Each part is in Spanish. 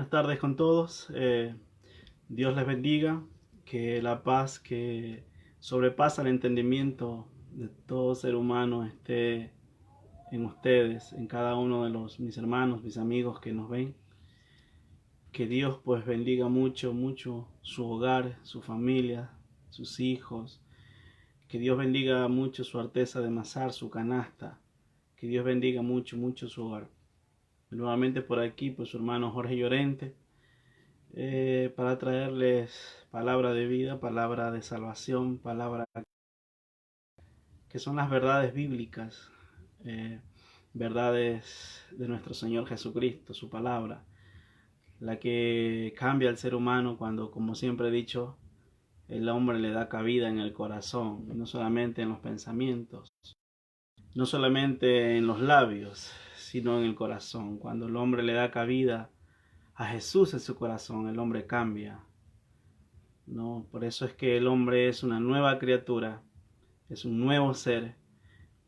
Buenas tardes con todos. Dios les bendiga. Que la paz que sobrepasa el entendimiento de todo ser humano esté en ustedes, en cada uno de mis hermanos, mis amigos que nos ven. Que Dios pues bendiga mucho, mucho su hogar, su familia, sus hijos. Que Dios bendiga mucho su Alteza de Mazar, su canasta. Que Dios bendiga mucho, mucho su hogar. Nuevamente por aquí, pues su hermano Jorge Llorente. Para traerles palabra de vida, palabra de salvación, palabra que son las verdades bíblicas, verdades de nuestro Señor Jesucristo, su palabra, la que cambia al ser humano cuando, como siempre he dicho, el hombre le da cabida en el corazón, no solamente en los pensamientos, no solamente en los labios, sino en el corazón. Cuando el hombre le da cabida a Jesús en su corazón, el hombre cambia. No, por eso es que el hombre es una nueva criatura, es un nuevo ser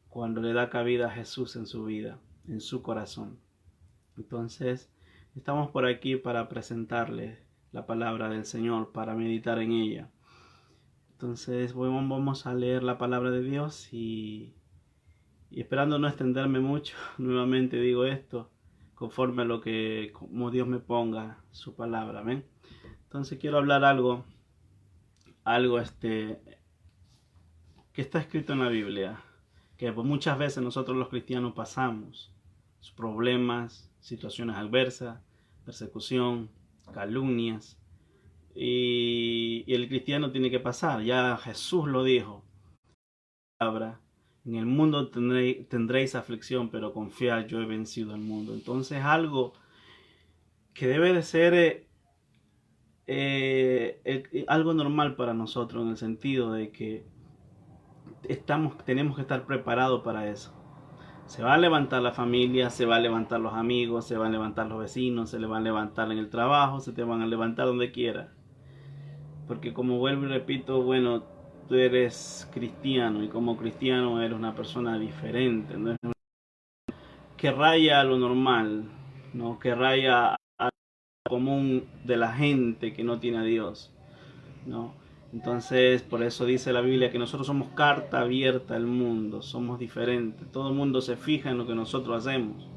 cuando le da cabida a Jesús en su vida, en su corazón. Entonces, estamos por aquí para presentarles la palabra del Señor, para meditar en ella. Entonces, vamos a leer la palabra de Dios y esperando no extenderme mucho, nuevamente digo esto, conforme a lo que como Dios me ponga su palabra, ¿ven? Entonces quiero hablar algo que está escrito en la Biblia, que pues muchas veces nosotros los cristianos pasamos problemas, situaciones adversas, persecución, calumnias, y el cristiano tiene que pasar. Ya Jesús lo dijo, en el mundo tendréis aflicción, pero confiad, yo he vencido al mundo. Entonces algo que debe de ser algo normal para nosotros, en el sentido de que tenemos que estar preparados para eso. Se va a levantar la familia, se va a levantar los amigos, se van a levantar los vecinos, se le van a levantar en el trabajo, se te van a levantar donde quiera. Porque como vuelvo y repito, bueno, tú eres cristiano y como cristiano eres una persona diferente, ¿no? Que raya a lo normal, ¿no? Que raya a lo común de la gente que no tiene a Dios, ¿no? Entonces, por eso dice la Biblia que nosotros somos carta abierta al mundo, somos diferentes. Todo el mundo se fija en lo que nosotros hacemos.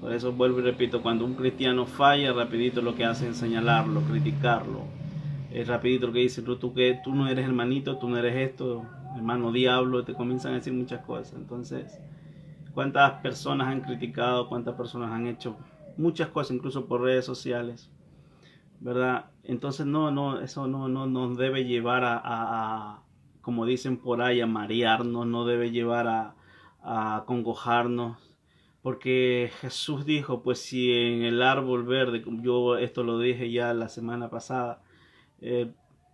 Por eso vuelvo y repito, cuando un cristiano falla, rapidito lo que hace es señalarlo, criticarlo. Es rapidito lo que dice, tú no eres hermanito, tú no eres esto, hermano diablo, te comienzan a decir muchas cosas. Entonces, ¿cuántas personas han criticado? ¿Cuántas personas han hecho muchas cosas, incluso por redes sociales? ¿Verdad? Entonces eso no nos debe llevar como dicen por ahí, a marearnos, no debe llevar a congojarnos, porque Jesús dijo, pues si en el árbol verde, yo esto lo dije ya la semana pasada,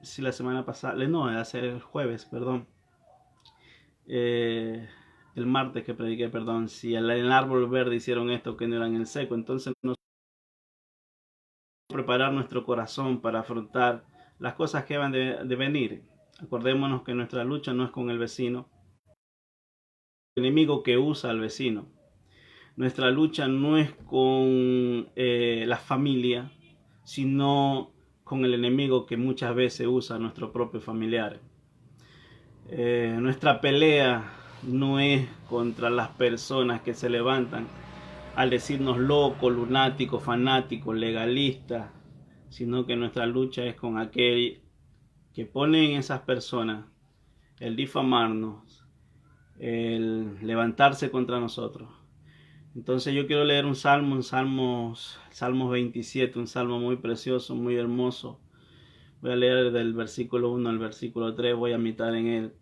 si la semana pasada, no, hace el jueves, perdón, el martes que prediqué, perdón, si en el árbol verde hicieron esto que no eran en el seco, entonces no preparar nuestro corazón para afrontar las cosas que van de venir. Acordémonos que nuestra lucha no es con el vecino, el enemigo que usa al vecino. Nuestra lucha no es con la familia, sino con el enemigo que muchas veces usa a nuestros propios familiares. Nuestra pelea no es contra las personas que se levantan al decirnos locos, lunáticos, fanáticos, legalistas, sino que nuestra lucha es con aquel que pone en esas personas el difamarnos, el levantarse contra nosotros. Entonces yo quiero leer un salmo, Salmos 27, un salmo muy precioso, muy hermoso. Voy a leer del versículo 1 al versículo 3, voy a meditar en él.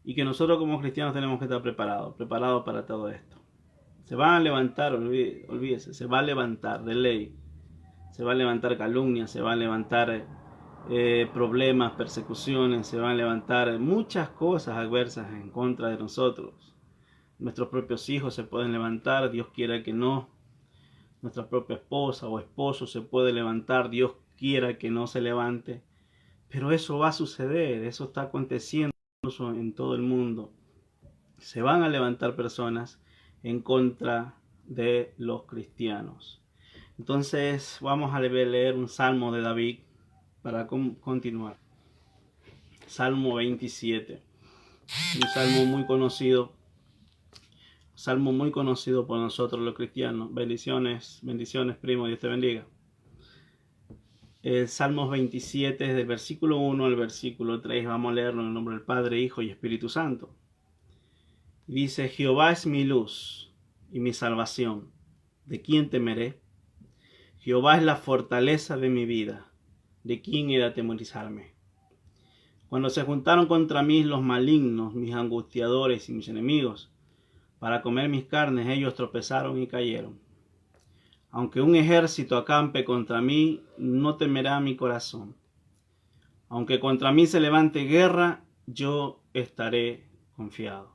Y que nosotros como cristianos tenemos que estar preparados para todo esto. Se van a levantar, olvídese, se va a levantar de ley. Se va a levantar calumnias, se van a levantar problemas, persecuciones, se van a levantar muchas cosas adversas en contra de nosotros. Nuestros propios hijos se pueden levantar, Dios quiera que no. Nuestra propia esposa o esposo se puede levantar, Dios quiera que no se levante. Pero eso va a suceder, eso está aconteciendo en todo el mundo. Se van a levantar personas en contra de los cristianos. Entonces vamos a leer un salmo de David para continuar. Salmo 27, un salmo muy conocido por nosotros los cristianos. Bendiciones, bendiciones, primo, Dios te bendiga. El Salmo 27 es del versículo 1 al versículo 3, vamos a leerlo en el nombre del Padre, Hijo y Espíritu Santo. Dice: Jehová es mi luz y mi salvación, ¿de quién temeré? Jehová es la fortaleza de mi vida, ¿de quién he de atemorizarme? Cuando se juntaron contra mí los malignos, mis angustiadores y mis enemigos, para comer mis carnes, ellos tropezaron y cayeron. Aunque un ejército acampe contra mí, no temerá mi corazón. Aunque contra mí se levante guerra, yo estaré confiado.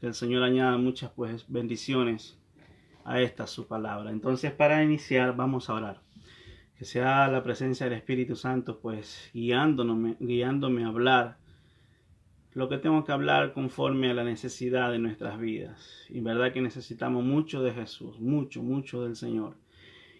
Que el Señor añada muchas bendiciones a esta su palabra. Entonces, para iniciar, vamos a orar. Que sea la presencia del Espíritu Santo guiándome a hablar lo que tengo que hablar conforme a la necesidad de nuestras vidas. Y verdad que necesitamos mucho de Jesús, mucho del Señor.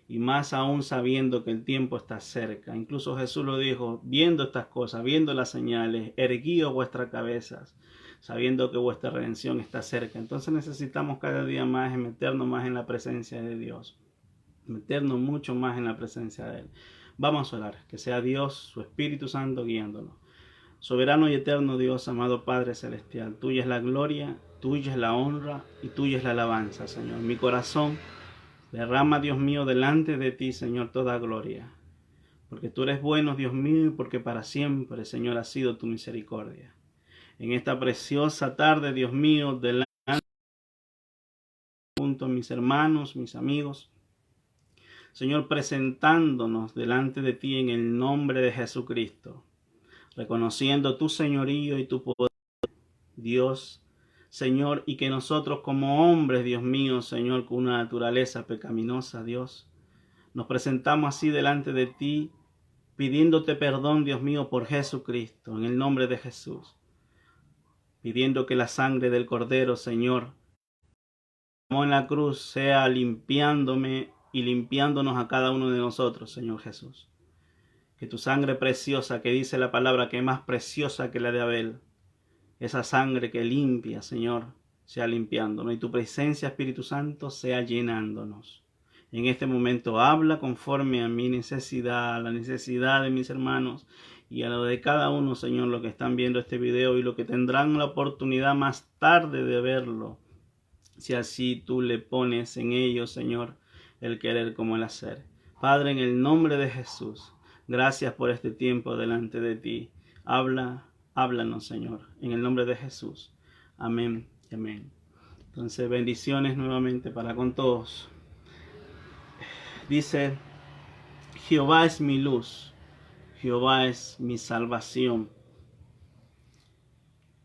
Y más aún sabiendo que el tiempo está cerca. Incluso Jesús lo dijo: viendo estas cosas, viendo las señales, erguíos vuestras cabezas, sabiendo que vuestra redención está cerca. Entonces necesitamos cada día más meternos más en la presencia de Dios, meternos mucho más en la presencia de Él. Vamos a orar, que sea Dios, su Espíritu Santo, guiándonos. Soberano y eterno Dios, amado Padre Celestial, tuya es la gloria, tuya es la honra y tuya es la alabanza, Señor. Mi corazón derrama, Dios mío, delante de ti, Señor, toda gloria. Porque tú eres bueno, Dios mío, y porque para siempre, Señor, ha sido tu misericordia. En esta preciosa tarde, Dios mío, delante junto a mis hermanos, mis amigos, Señor, presentándonos delante de ti en el nombre de Jesucristo, reconociendo tu señorío y tu poder, Dios, Señor, y que nosotros como hombres, Dios mío, Señor, con una naturaleza pecaminosa, Dios, nos presentamos así delante de ti, pidiéndote perdón, Dios mío, por Jesucristo, en el nombre de Jesús, pidiendo que la sangre del Cordero, Señor, como en la cruz, sea limpiándome y limpiándonos a cada uno de nosotros, Señor Jesús. Que tu sangre preciosa, que dice la palabra que es más preciosa que la de Abel, esa sangre que limpia, Señor, sea limpiándonos, y tu presencia, Espíritu Santo, sea llenándonos. En este momento habla conforme a mi necesidad, a la necesidad de mis hermanos y a lo de cada uno, Señor, los que están viendo este video y los que tendrán la oportunidad más tarde de verlo, si así tú le pones en ellos, Señor, el querer como el hacer. Padre, en el nombre de Jesús, gracias por este tiempo delante de ti. Háblanos, Señor, en el nombre de Jesús. Amén y amén. Entonces, bendiciones nuevamente para con todos. Dice: Jehová es mi luz, Jehová es mi salvación.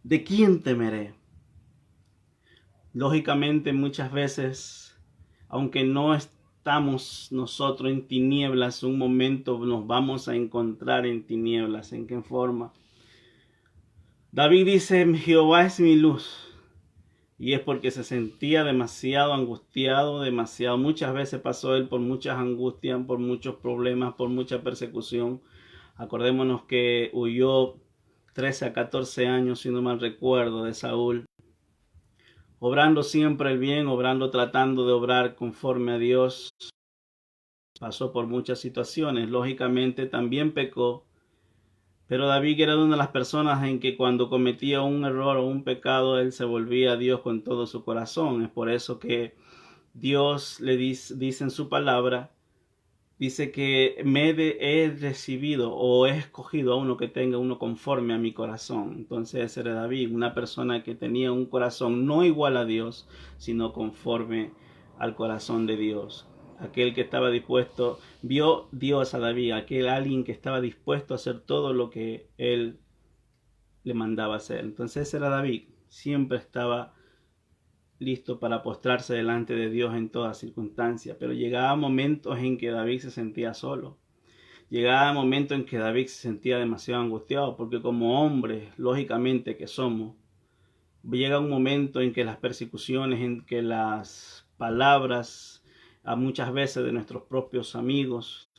¿De quién temeré? Lógicamente, muchas veces, aunque no estamos nosotros en tinieblas, un momento nos vamos a encontrar en tinieblas. ¿En qué forma? David dice: Jehová es mi luz. Y es porque se sentía demasiado angustiado, muchas veces pasó él por muchas angustias, por muchos problemas, por mucha persecución. Acordémonos que huyó 13 a 14 años, si no mal recuerdo, de Saúl, obrando siempre el bien, tratando de obrar conforme a Dios. Pasó por muchas situaciones, lógicamente también pecó. Pero David era una de las personas en que cuando cometía un error o un pecado, él se volvía a Dios con todo su corazón. Es por eso que Dios le dice en su palabra, dice que he recibido o he escogido a uno que tenga uno conforme a mi corazón. Entonces ese era David, una persona que tenía un corazón no igual a Dios, sino conforme al corazón de Dios. Aquel que estaba dispuesto, vio Dios a David, alguien que estaba dispuesto a hacer todo lo que él le mandaba hacer. Entonces ese era David, siempre estaba listo para postrarse delante de Dios en todas circunstancias, pero llegaba momentos en que David se sentía solo. Llegaba momentos en que David se sentía demasiado angustiado, porque como hombres, lógicamente que somos, llega un momento en que las persecuciones, en que las palabras a muchas veces de nuestros propios amigos,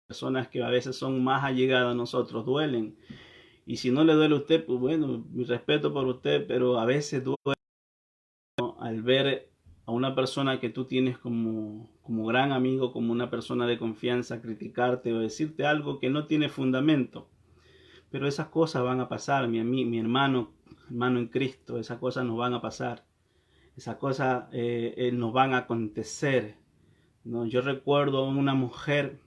personas que a veces son más allegadas a nosotros, duelen. Y si no le duele a usted, pues bueno, mi respeto por usted, pero a veces duele, ¿no?, al ver a una persona que tú tienes como gran amigo, como una persona de confianza, criticarte o decirte algo que no tiene fundamento. Pero esas cosas van a pasar, mi hermano en Cristo, esas cosas nos van a pasar. Esas cosas nos van a acontecer, ¿no? Yo recuerdo a una mujer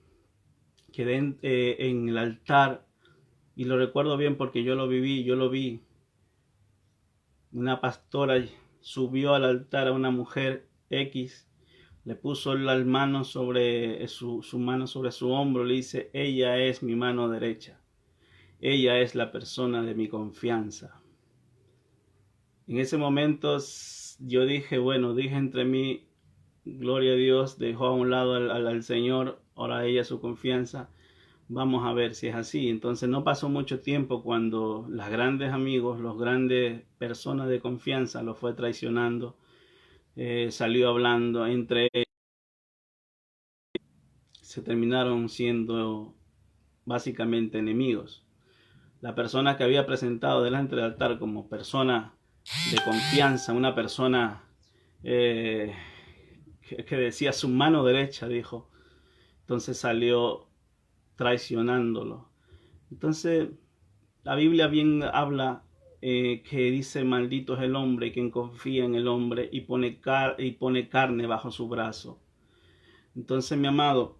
que en el altar, y lo recuerdo bien porque yo lo vi. Una pastora subió al altar a una mujer X, le puso la mano sobre su mano sobre su hombro, le dice: ella es mi mano derecha, ella es la persona de mi confianza. En ese momento yo dije, bueno, dije entre mí, gloria a Dios, dejó a un lado al Señor, ahora ella su confianza. Vamos a ver si es así. Entonces no pasó mucho tiempo cuando los grandes amigos, los grandes personas de confianza lo fue traicionando. Salió hablando entre ellos. Se terminaron siendo básicamente enemigos. La persona que había presentado delante del altar como persona de confianza, una persona que decía su mano derecha, dijo. Entonces salió traicionándolo. Entonces la Biblia bien habla que dice: maldito es el hombre quien confía en el hombre y pone carne bajo su brazo. Entonces, mi amado,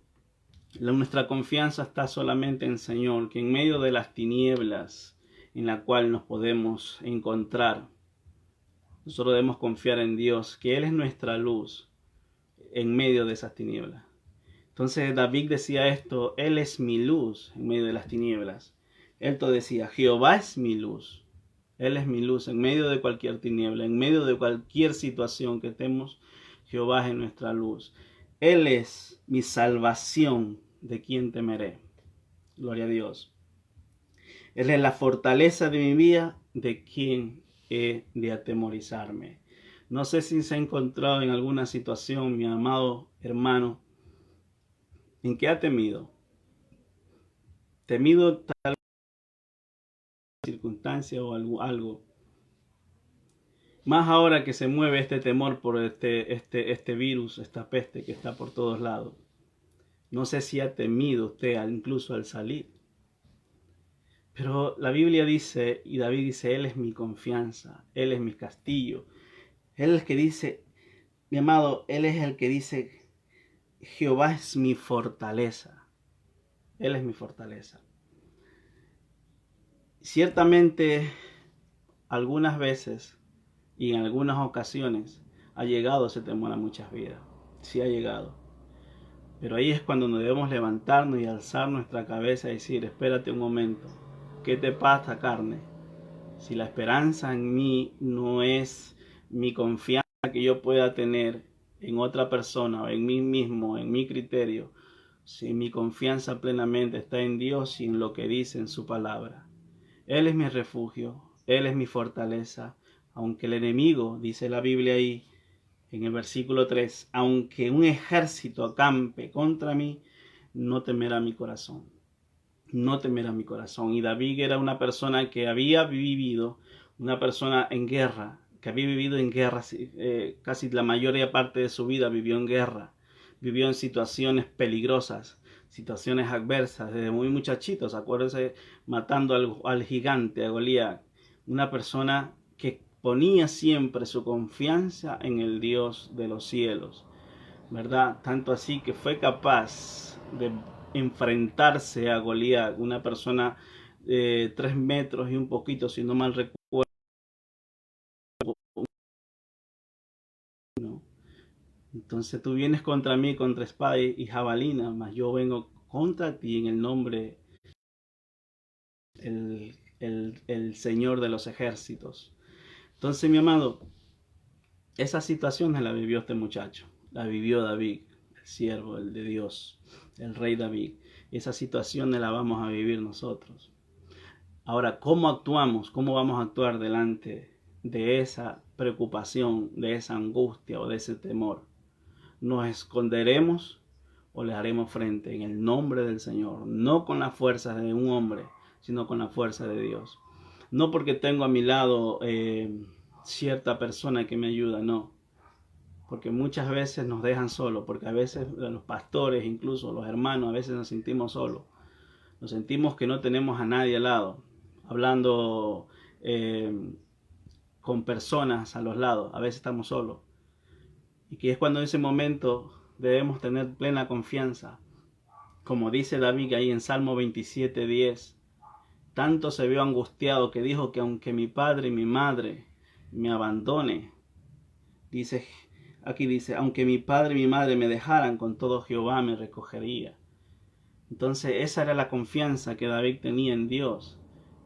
nuestra confianza está solamente en el Señor, que en medio de las tinieblas en la cual nos podemos encontrar, nosotros debemos confiar en Dios, que Él es nuestra luz en medio de esas tinieblas. Entonces David decía esto: Él es mi luz en medio de las tinieblas. Él te decía: Jehová es mi luz. Él es mi luz en medio de cualquier tiniebla, en medio de cualquier situación que estemos. Jehová es nuestra luz. Él es mi salvación, de quien temeré. Gloria a Dios. Él es la fortaleza de mi vida, de quien he de atemorizarme. No sé si se ha encontrado en alguna situación, mi amado hermano, en que ha temido. Temido tal circunstancia o algo. Más ahora que se mueve este temor por este virus, esta peste que está por todos lados. No sé si ha temido usted incluso al salir. Pero la Biblia dice, y David dice: Él es mi confianza, Él es mi castillo. Él es el que dice, mi amado, Él es el que dice: Jehová es mi fortaleza. Él es mi fortaleza. Ciertamente, algunas veces y en algunas ocasiones ha llegado ese temor a muchas vidas. Sí ha llegado. Pero ahí es cuando nos debemos levantarnos y alzar nuestra cabeza y decir: espérate un momento, ¿qué te pasa, carne? Si la esperanza en mí no es mi confianza que yo pueda tener en otra persona o en mí mismo, en mi criterio, si mi confianza plenamente está en Dios y en lo que dice en su palabra. Él es mi refugio, Él es mi fortaleza, aunque el enemigo, dice la Biblia ahí, en el versículo 3, aunque un ejército acampe contra mí, no temerá mi corazón. No temerá mi corazón. Y David era una persona que había vivido, una persona en guerra, que había vivido en guerra, casi la mayoría parte de su vida vivió en guerra, vivió en situaciones peligrosas, situaciones adversas, desde muy muchachitos, acuérdense, matando al gigante, a Goliat, una persona que ponía siempre su confianza en el Dios de los cielos, ¿verdad? Tanto así que fue capaz de enfrentarse a Goliat, una persona de 3 metros y un poquito, si no mal recuerdo, ¿no? Entonces tú vienes contra mí, contra espada y jabalina, mas yo vengo contra ti en el nombre el Señor de los ejércitos. Entonces, mi amado, esa situación la vivió este muchacho, la vivió David, el siervo, el de Dios, el rey David. Esa situación la vamos a vivir nosotros. Ahora, ¿cómo actuamos? ¿Cómo vamos a actuar delante de esa preocupación, de esa angustia o de ese temor? nos esconderemos o le haremos frente en el nombre del Señor, no con las fuerzas de un hombre, sino con la fuerza de Dios. No porque tengo a mi lado cierta persona que me ayuda, no. Porque muchas veces nos dejan solos, porque a veces los pastores, incluso los hermanos, a veces nos sentimos solos. Nos sentimos que no tenemos a nadie al lado, hablando con personas a los lados, a veces estamos solos. Y que es cuando en ese momento debemos tener plena confianza. Como dice David ahí en Salmo 27:10, tanto se vio angustiado que dijo que aunque mi padre y mi madre me abandone, dice, aquí dice, aunque mi padre y mi madre me dejaran, con todo Jehová me recogería. Entonces esa era la confianza que David tenía en Dios,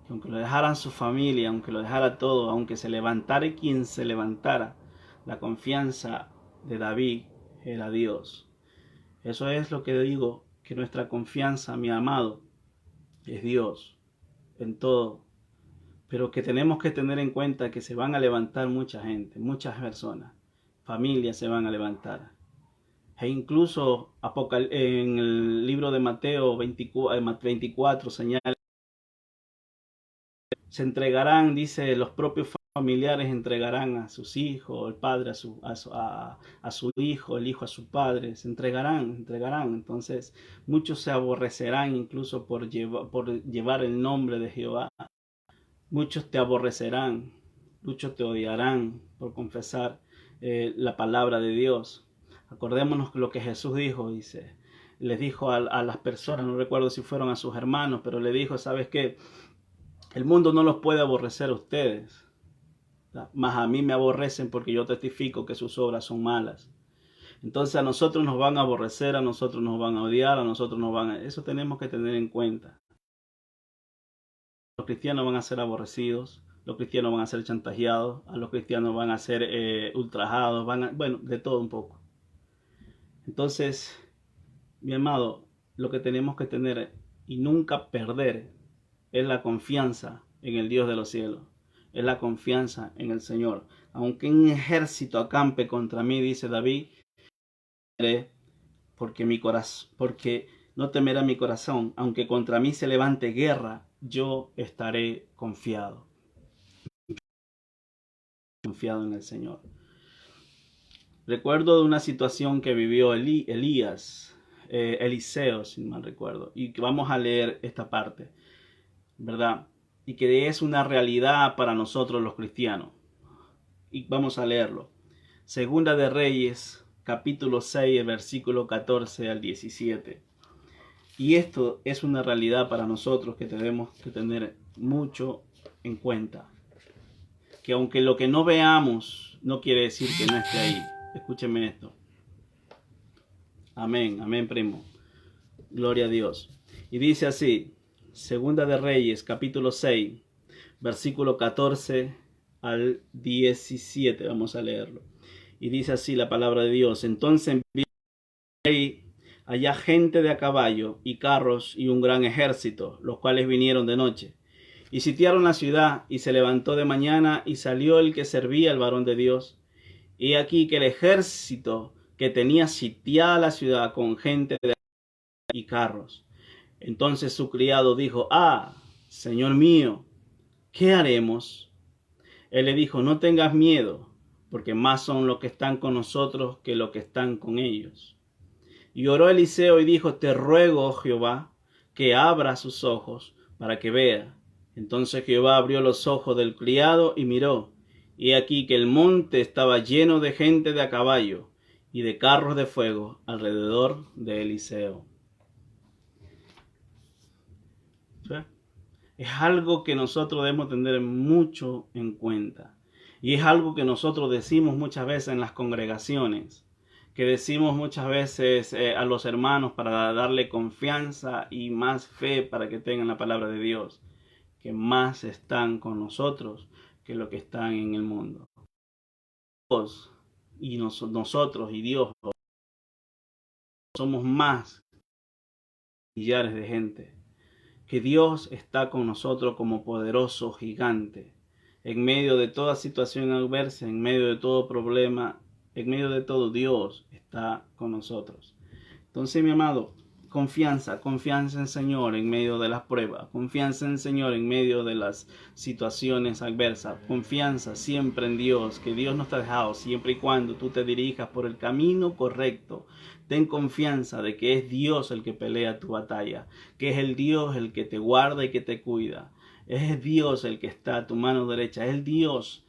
que aunque lo dejaran su familia, aunque lo dejara todo, aunque se levantara quien se levantara, la confianza de David era Dios. Eso es lo que digo, que nuestra confianza, mi amado, es Dios en todo, pero que tenemos que tener en cuenta que se van a levantar mucha gente, muchas personas, familias se van a levantar. E incluso en el libro de Mateo 24 señala, se entregarán, dice, los propios familiares entregarán a sus hijos, el padre a su hijo, el hijo a su padre, se entregarán. Entonces muchos se aborrecerán incluso por llevar el nombre de Jehová. Muchos te aborrecerán, muchos te odiarán por confesar la palabra de Dios. Acordémonos lo que Jesús dijo, dice, les dijo a las personas, no recuerdo si fueron a sus hermanos, pero le dijo, ¿sabes qué? El mundo no los puede aborrecer a ustedes, mas a mí me aborrecen porque yo testifico que sus obras son malas. Entonces a nosotros nos van a aborrecer, a nosotros nos van a odiar, a nosotros nos van a... Eso tenemos que tener en cuenta. Los cristianos van a ser aborrecidos, los cristianos van a ser chantajeados, a los cristianos van a ser ultrajados, bueno, de todo un poco. Entonces, mi amado, lo que tenemos que tener y nunca perder es la confianza en el Dios de los cielos, es la confianza en el Señor. Aunque un ejército acampe contra mí, dice David, porque no temerá mi corazón, aunque contra mí se levante guerra, yo estaré confiado en el Señor. Recuerdo de una situación que vivió Eliseo, si mal recuerdo, y que vamos a leer esta parte, ¿verdad? Y que es una realidad para nosotros los cristianos. Y vamos a leerlo. Segunda de Reyes, capítulo 6, versículo 14 al 17. Y esto es una realidad para nosotros que tenemos que tener mucho en cuenta. Que aunque lo que no veamos no quiere decir que no esté ahí. Escúcheme esto. Amén, amén, primo. Gloria a Dios. Y dice así, Segunda de Reyes, capítulo 6, versículo 14 al 17. Vamos a leerlo. Y dice así la palabra de Dios. Entonces envió allá gente de a caballo y carros y un gran ejército, los cuales vinieron de noche. Y sitiaron la ciudad, y se levantó de mañana, y salió el que servía al varón de Dios. Y aquí que el ejército que tenía sitiada la ciudad con gente de y carros. Entonces su criado dijo, señor mío, ¿qué haremos? Él le dijo, no tengas miedo, porque más son los que están con nosotros que los que están con ellos. Y oró Eliseo y dijo, te ruego, oh Jehová, que abra sus ojos para que vea. Entonces Jehová abrió los ojos del criado y miró, y aquí que el monte estaba lleno de gente de a caballo y de carros de fuego alrededor de Eliseo. ¿Sí? Es algo que nosotros debemos tener mucho en cuenta. Y es algo que nosotros decimos muchas veces en las congregaciones, que decimos muchas veces a los hermanos para darle confianza y más fe para que tengan la palabra de Dios, que más están con nosotros que lo que están en el mundo. Dios y nosotros y Dios somos más millares de gente, que Dios está con nosotros como poderoso gigante, en medio de toda situación adversa, en medio de todo problema. en medio de todo, Dios está con nosotros. Entonces, mi amado, confianza en el Señor en medio de las pruebas, confianza en el Señor en medio de las situaciones adversas, confianza siempre en Dios, que Dios no te ha dejado siempre y cuando tú te dirijas por el camino correcto. Ten confianza de que es Dios el que pelea tu batalla, que es el Dios el que te guarda y que te cuida. Es Dios el que está a tu mano derecha, es Dios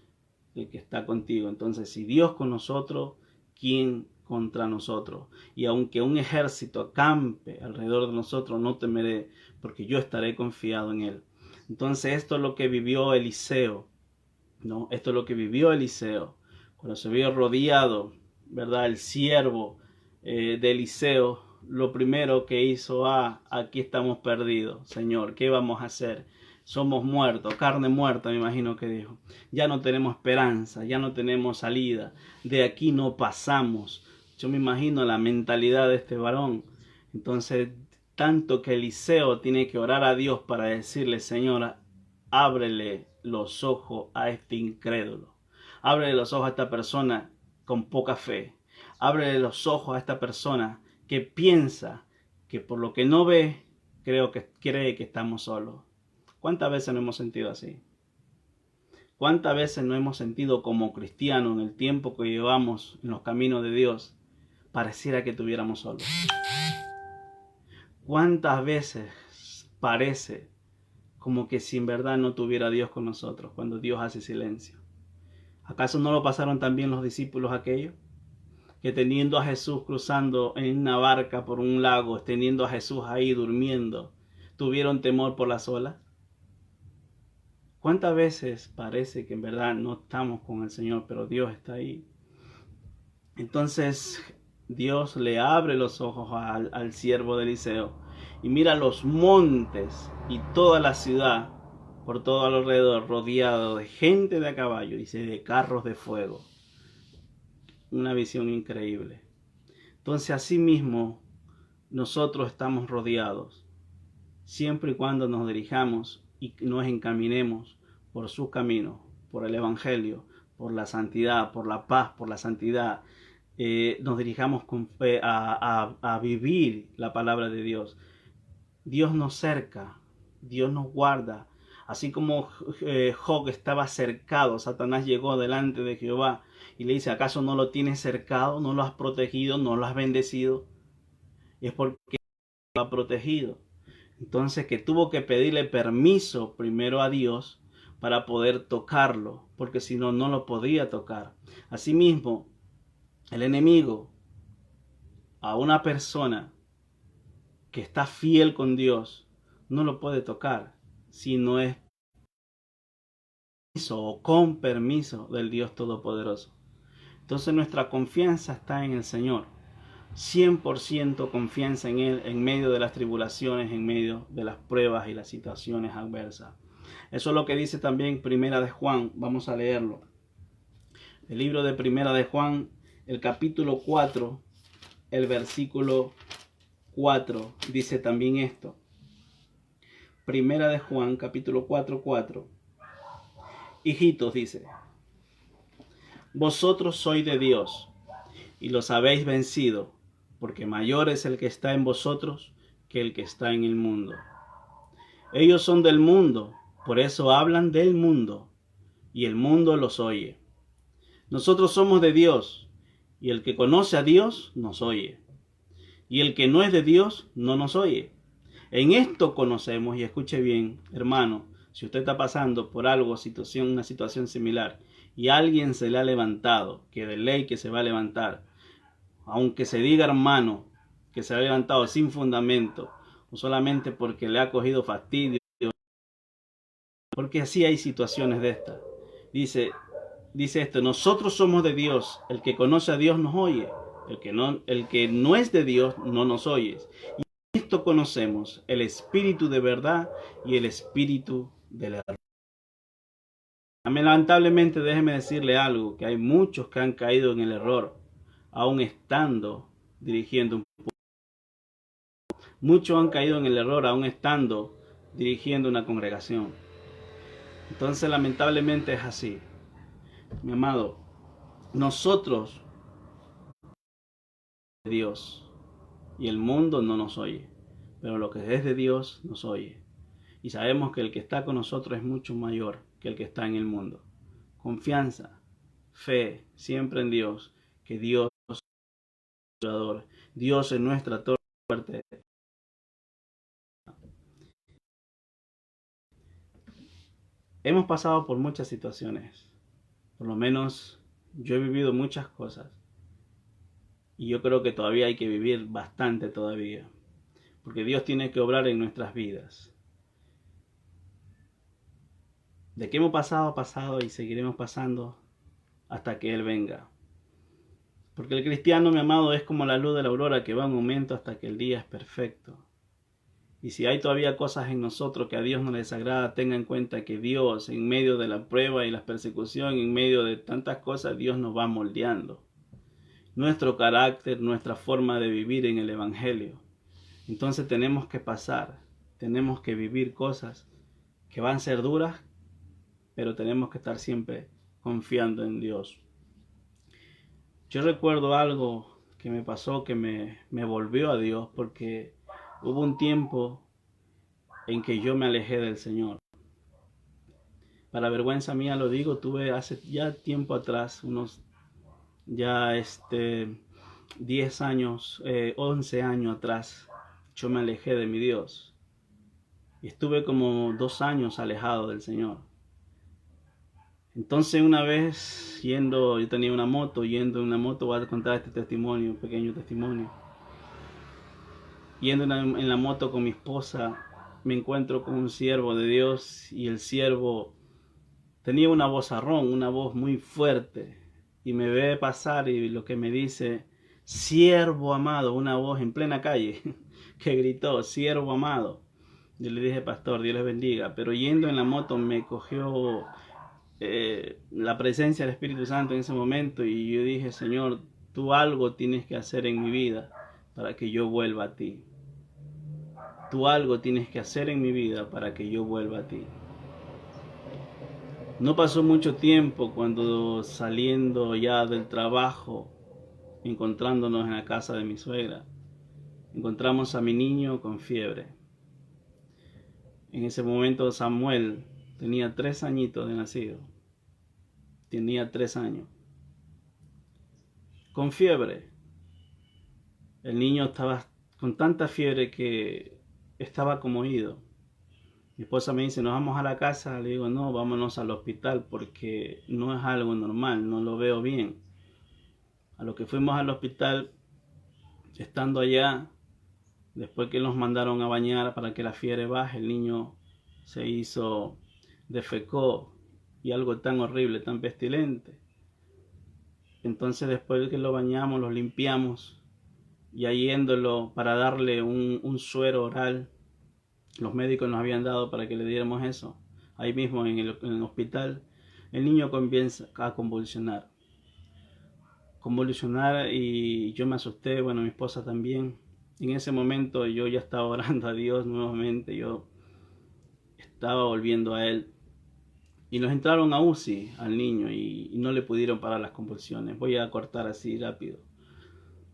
el que está contigo. Entonces, si Dios con nosotros, ¿quién contra nosotros? Y aunque un ejército acampe alrededor de nosotros, no temeré, porque yo estaré confiado en él. Entonces, esto es lo que vivió Eliseo, ¿no? Esto es lo que vivió Eliseo, cuando se vio rodeado, ¿verdad? El siervo de Eliseo, lo primero que hizo, aquí estamos perdidos, Señor, ¿qué vamos a hacer? Somos muertos, carne muerta, me imagino que dijo. Ya no tenemos esperanza, ya no tenemos salida, de aquí no pasamos. Yo me imagino la mentalidad de este varón. Entonces, tanto que Eliseo tiene que orar a Dios para decirle, Señora, ábrele los ojos a este incrédulo. Ábrele los ojos a esta persona con poca fe. Ábrele los ojos a esta persona que piensa que por lo que no ve, cree que estamos solos. ¿Cuántas veces nos hemos sentido así? ¿Cuántas veces nos hemos sentido como cristianos en el tiempo que llevamos en los caminos de Dios? Pareciera que estuviéramos solos. ¿Cuántas veces parece como que si en verdad no tuviera Dios con nosotros cuando Dios hace silencio? ¿Acaso no lo pasaron también los discípulos aquellos? Que teniendo a Jesús cruzando en una barca por un lago, teniendo a Jesús ahí durmiendo, tuvieron temor por las olas. ¿Cuántas veces parece que en verdad no estamos con el Señor, pero Dios está ahí? Entonces Dios le abre los ojos al siervo de Eliseo y mira los montes y toda la ciudad por todo alrededor, rodeado de gente de a caballo, dice, de carros de fuego. Una visión increíble. Entonces, así mismo, nosotros estamos rodeados, siempre y cuando nos dirijamos y nos encaminemos por sus caminos, por el Evangelio, por la santidad, por la paz, por la santidad. Nos dirijamos con fe a vivir la palabra de Dios. Dios nos cerca, Dios nos guarda. Así como Job estaba cercado, Satanás llegó delante de Jehová y le dice, ¿acaso no lo tienes cercado? ¿No lo has protegido? ¿No lo has bendecido? Y es porque lo ha protegido. Entonces que tuvo que pedirle permiso primero a Dios para poder tocarlo, porque si no, no lo podía tocar. Asimismo, el enemigo a una persona que está fiel con Dios no lo puede tocar si no es o con permiso del Dios Todopoderoso. Entonces nuestra confianza está en el Señor. 100% confianza en Él en medio de las tribulaciones, en medio de las pruebas y las situaciones adversas. Eso es lo que dice también Primera de Juan. Vamos a leerlo. El libro de Primera de Juan, el capítulo 4, el versículo 4, dice también esto. Primera de Juan, capítulo 4, 4. Hijitos, dice, vosotros sois de Dios y los habéis vencido, porque mayor es el que está en vosotros que el que está en el mundo. Ellos son del mundo, por eso hablan del mundo, y el mundo los oye. Nosotros somos de Dios, y el que conoce a Dios nos oye, y el que no es de Dios no nos oye. En esto conocemos, y escuche bien, hermano, si usted está pasando por algo, una situación similar, y alguien se le ha levantado, que de ley que se va a levantar, aunque se diga hermano, que se ha levantado sin fundamento, o solamente porque le ha cogido fastidio, porque así hay situaciones de estas. Dice esto, nosotros somos de Dios, el que conoce a Dios nos oye, el que no es de Dios no nos oye. Y esto conocemos, el espíritu de verdad y el espíritu del error. Lamentablemente, déjeme decirle algo, que hay muchos que han caído en el error, aún estando dirigiendo un pueblo. Muchos han caído en el error, aún estando dirigiendo una congregación. Entonces, lamentablemente es así. Mi amado, nosotros Dios y el mundo no nos oye, pero lo que es de Dios nos oye. Y sabemos que el que está con nosotros es mucho mayor que el que está en el mundo. Confianza, fe, siempre en Dios, que Dios es nuestro ayudador, Dios es nuestra torre fuerte. Hemos pasado por muchas situaciones, por lo menos yo he vivido muchas cosas y yo creo que todavía hay que vivir bastante todavía, porque Dios tiene que obrar en nuestras vidas. De que hemos pasado y seguiremos pasando hasta que Él venga. Porque el cristiano, mi amado, es como la luz de la aurora que va en aumento hasta que el día es perfecto. Y si hay todavía cosas en nosotros que a Dios no les agrada, tenga en cuenta que Dios, en medio de la prueba y la persecución, en medio de tantas cosas, Dios nos va moldeando. Nuestro carácter, nuestra forma de vivir en el Evangelio. Entonces tenemos que pasar, tenemos que vivir cosas que van a ser duras, pero tenemos que estar siempre confiando en Dios. Yo recuerdo algo que me pasó que me volvió a Dios, porque hubo un tiempo en que yo me alejé del Señor. Para vergüenza mía lo digo, tuve hace ya tiempo atrás, unos ya 10 años, 11 años atrás, yo me alejé de mi Dios. Y estuve como 2 años alejado del Señor. Entonces una vez yo tenía una moto, yendo en una moto, voy a contar este testimonio, un pequeño testimonio. Yendo en la moto con mi esposa, me encuentro con un siervo de Dios y el siervo tenía una vozarrón, una voz muy fuerte, y me ve pasar y lo que me dice, siervo amado, una voz en plena calle que gritó, siervo amado. Yo le dije, pastor, Dios les bendiga, pero yendo en la moto me cogió la presencia del Espíritu Santo en ese momento y yo dije, Señor, tú algo tienes que hacer en mi vida para que yo vuelva a ti. Tú algo tienes que hacer en mi vida para que yo vuelva a ti. No pasó mucho tiempo cuando saliendo ya del trabajo, encontrándonos en la casa de mi suegra, encontramos a mi niño con fiebre. En ese momento Samuel tenía 3 añitos de nacido. Tenía 3 años. Con fiebre. El niño estaba con tanta fiebre que estaba como ido. Mi esposa me dice, ¿nos vamos a la casa? Le digo, no, vámonos al hospital porque no es algo normal, no lo veo bien. A lo que fuimos al hospital, estando allá, después que nos mandaron a bañar para que la fiebre baje, el niño se hizo, defecó y algo tan horrible, tan pestilente. Entonces después de que lo bañamos, lo limpiamos, y yéndolo para darle un suero oral, los médicos nos habían dado para que le diéramos eso, ahí mismo en el hospital, el niño comienza a convulsionar y yo me asusté, bueno, mi esposa también. En ese momento yo ya estaba orando a Dios nuevamente, yo estaba volviendo a Él. Y nos entraron a UCI al niño y no le pudieron parar las convulsiones. Voy a cortar así rápido.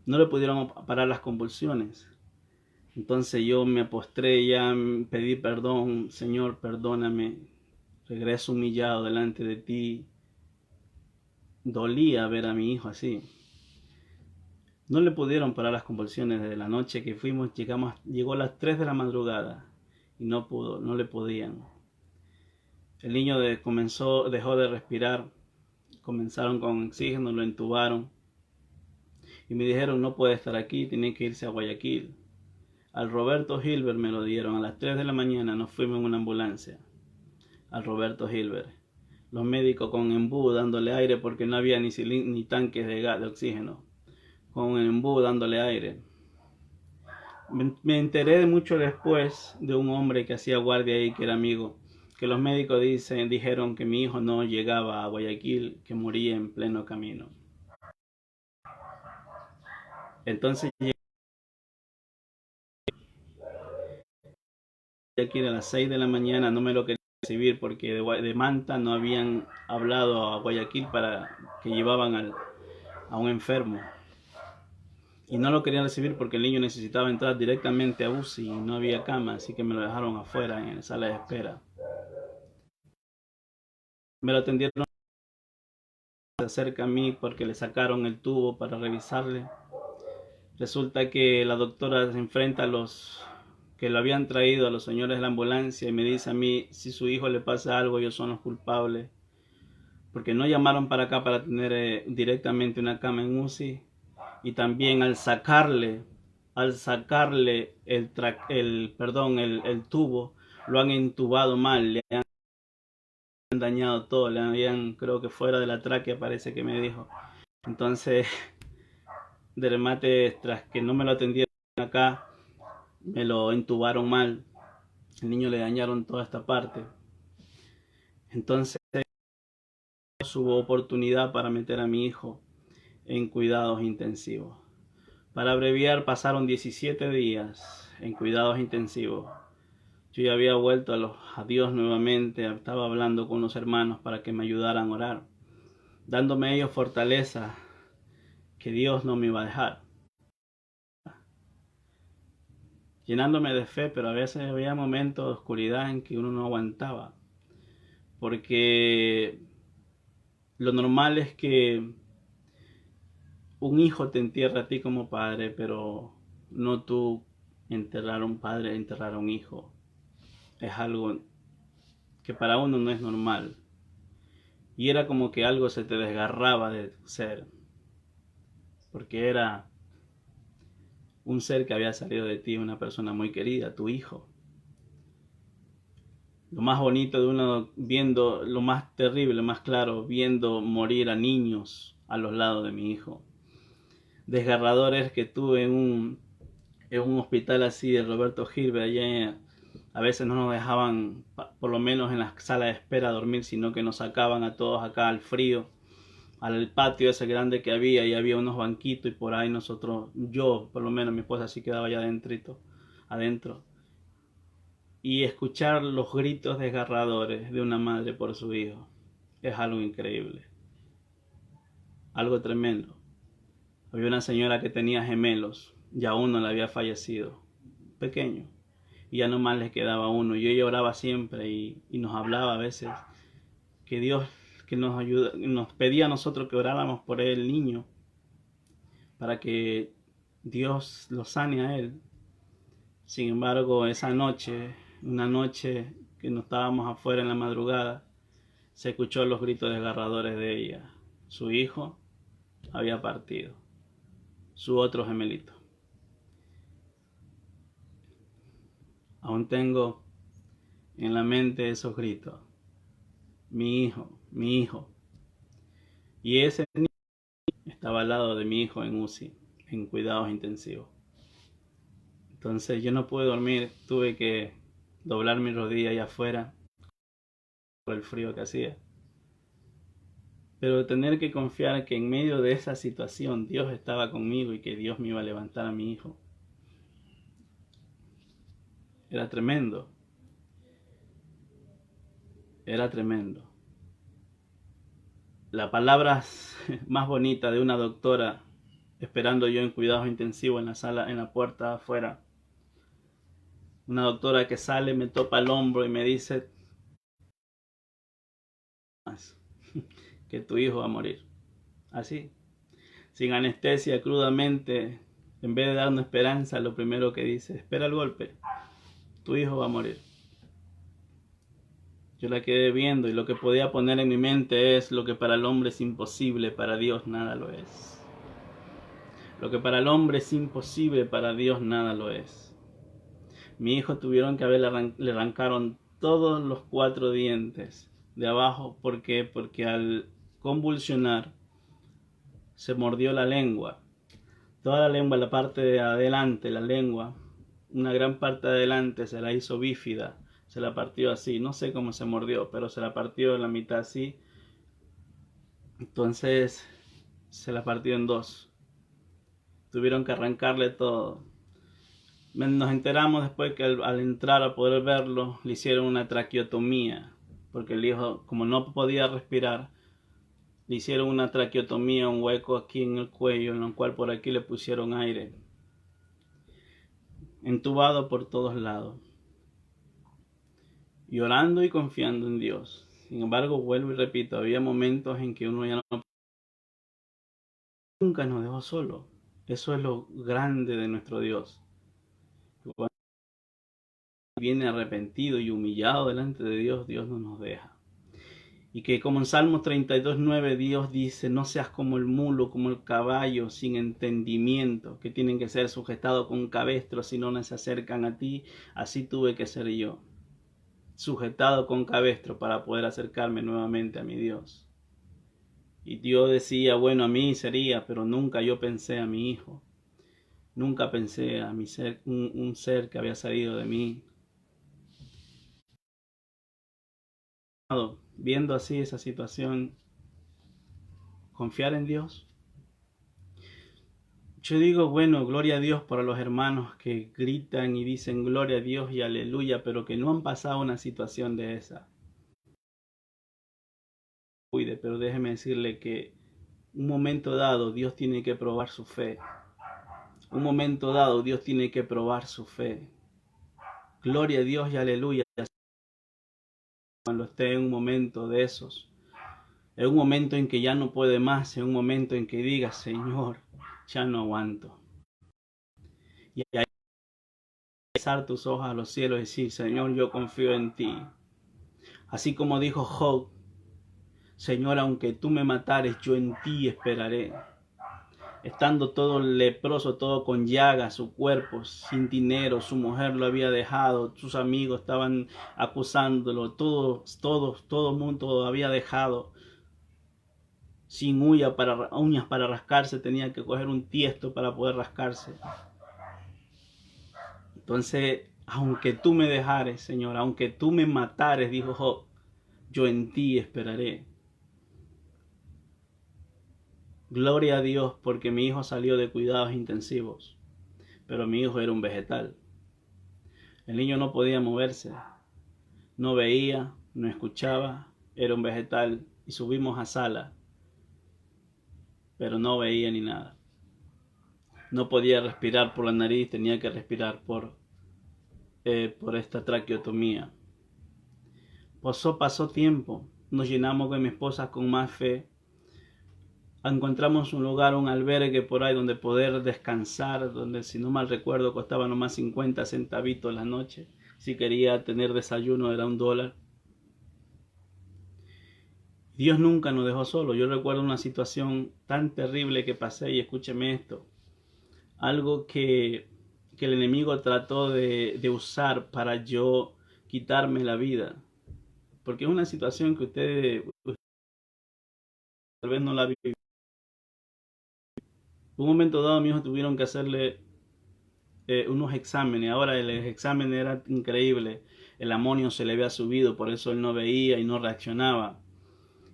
No le pudieron parar las convulsiones. Entonces yo me postré, ya pedí perdón, Señor, perdóname. Regreso humillado delante de ti. Dolía ver a mi hijo así. No le pudieron parar las convulsiones desde la noche que fuimos, llegó a las 3 de la madrugada y no le podían. El niño dejó de respirar, comenzaron con oxígeno, lo entubaron y me dijeron no puede estar aquí, tiene que irse a Guayaquil. Al Roberto Hilbert me lo dieron a las 3 de la mañana, nos fuimos en una ambulancia al Roberto Hilbert. Los médicos con embú dándole aire porque no había ni tanques de oxígeno. Con el embú dándole aire. Me enteré mucho después de un hombre que hacía guardia ahí, que era amigo, que los médicos dijeron que mi hijo no llegaba a Guayaquil, que moría en pleno camino. Entonces llegué a Guayaquil a las 6 de la mañana, no me lo quería recibir porque de Manta no habían hablado a Guayaquil para que llevaban a un enfermo. y no lo querían recibir porque el niño necesitaba entrar directamente a UCI y no había cama, así que me lo dejaron afuera en la sala de espera. Me lo atendieron cerca a mí porque le sacaron el tubo para revisarle. Resulta que la doctora se enfrenta a los que lo habían traído, a los señores de la ambulancia, y me dice a mí, si su hijo le pasa algo, ellos son los culpables, porque no llamaron para acá para tener directamente una cama en UCI, y también al sacarle el tubo, lo han intubado mal, le han dañado todo, le habían, creo que fuera de la tráquea, parece que me dijo. Entonces, de remate, tras que no me lo atendieron acá, me lo intubaron mal, el niño le dañaron toda esta parte. Entonces hubo oportunidad para meter a mi hijo en cuidados intensivos. Para abreviar, pasaron 17 días en cuidados intensivos. Yo ya había vuelto a Dios nuevamente, estaba hablando con unos hermanos para que me ayudaran a orar, dándome a ellos fortaleza, que Dios no me iba a dejar, llenándome de fe, pero a veces había momentos de oscuridad en que uno no aguantaba, porque lo normal es que un hijo te entierra a ti como padre, pero no tú enterrar a un padre, enterrar a un hijo. Es algo que para uno no es normal. Y era como que algo se te desgarraba de tu ser, porque era un ser que había salido de ti, una persona muy querida, tu hijo. Lo más bonito de uno viendo, lo más terrible, más claro, viendo morir a niños a los lados de mi hijo. Desgarrador es que tuve en un hospital así de Roberto Gilbert, allá a veces no nos dejaban, por lo menos en la sala de espera, dormir, sino que nos sacaban a todos acá al frío, al patio ese grande que había, y había unos banquitos, y por ahí nosotros, yo por lo menos, mi esposa sí quedaba allá adentro, y escuchar los gritos desgarradores de una madre por su hijo es algo increíble, algo tremendo. Había una señora que tenía gemelos, ya uno le había fallecido, pequeño, y ya nomás les quedaba uno, y ella oraba siempre y nos hablaba a veces que Dios, que nos ayuda, nos pedía a nosotros que oráramos por el niño para que Dios lo sane a él. Sin embargo, esa noche, una noche que no estábamos afuera en la madrugada, se escuchó los gritos desgarradores de ella. Su hijo había partido, su otro gemelito. Aún tengo en la mente esos gritos. Mi hijo, mi hijo. Y ese niño estaba al lado de mi hijo en UCI, en cuidados intensivos. Entonces yo no pude dormir, tuve que doblar mi rodilla allá afuera por el frío que hacía. Pero tener que confiar que en medio de esa situación Dios estaba conmigo y que Dios me iba a levantar a mi hijo, era tremendo. Era tremendo. La palabra más bonita de una doctora esperando yo en cuidados intensivos en la sala, en la puerta afuera. Una doctora que sale, me topa el hombro y me dice que tu hijo va a morir. Así, sin anestesia, crudamente, en vez de darnos esperanza, lo primero que dice, espera el golpe, tu hijo va a morir. Yo la quedé viendo y lo que podía poner en mi mente es: lo que para el hombre es imposible, para Dios nada lo es. Lo que para el hombre es imposible, para Dios nada lo es. Mi hijo tuvieron que le arrancaron todos los 4 dientes de abajo. ¿Por qué? Porque al convulsionar se mordió la lengua. Toda la lengua, la parte de adelante, la lengua, una gran parte de adelante se la hizo bífida. Se la partió así. No sé cómo se mordió, pero se la partió en la mitad así. Entonces se la partió en 2. Tuvieron que arrancarle todo. Nos enteramos después que al entrar a poder verlo, le hicieron una traqueotomía, porque el hijo, como no podía respirar, Le hicieron una traqueotomía, un hueco aquí en el cuello, en el cual por aquí le pusieron aire. Entubado por todos lados. Y orando y confiando en Dios. Sin embargo, vuelvo y repito, había momentos en que uno ya no... Nunca nos dejó solo. Eso es lo grande de nuestro Dios. Cuando viene arrepentido y humillado delante de Dios, Dios no nos deja. Y que como en Salmos 32:9 Dios dice, no seas como el mulo, como el caballo sin entendimiento, que tienen que ser sujetados con cabestro si no se acercan a ti, así tuve que ser yo, sujetado con cabestro para poder acercarme nuevamente a mi Dios. Y Dios decía, bueno, a mí sería, pero nunca yo pensé a mi hijo, nunca pensé a mi ser, un ser que había salido de mí. Viendo así esa situación, confiar en Dios. Yo digo, bueno, gloria a Dios para los hermanos que gritan y dicen gloria a Dios y aleluya, pero que no han pasado una situación de esa. Cuide, pero déjeme decirle que un momento dado Dios tiene que probar su fe. Un momento dado Dios tiene que probar su fe. Gloria a Dios y aleluya. Cuando esté en un momento de esos, en un momento en que ya no puede más, en un momento en que diga, Señor, ya no aguanto. Y ahí alzar tus ojos a los cielos y decir, Señor, yo confío en ti. Así como dijo Job, Señor, aunque tú me matares, yo en ti esperaré. Estando todo leproso, todo con llagas, su cuerpo, sin dinero, su mujer lo había dejado, sus amigos estaban acusándolo, todo el mundo lo había dejado. Sin uñas para rascarse, tenía que coger un tiesto para poder rascarse. Entonces, aunque tú me dejares, Señor, aunque tú me matares, dijo Job, yo en ti esperaré. Gloria a Dios porque mi hijo salió de cuidados intensivos, pero mi hijo era un vegetal. El niño no podía moverse, no veía, no escuchaba, era un vegetal y subimos a sala, pero no veía ni nada. No podía respirar por la nariz, tenía que respirar por esta traqueotomía. Pasó tiempo, nos llenamos con mi esposa con más fe. Encontramos un lugar, un albergue por ahí donde poder descansar, donde si no mal recuerdo costaba nomás 50 centavitos la noche. Si quería tener desayuno era $1. Dios nunca nos dejó solos. Yo recuerdo una situación tan terrible que pasé y escúcheme esto. Algo que el enemigo trató de usar para yo quitarme la vida. Porque es una situación que ustedes tal vez no la vivido. Un momento dado, mi hijo tuvieron que hacerle unos exámenes. Ahora el examen era increíble. El amonio se le había subido, por eso él no veía y no reaccionaba.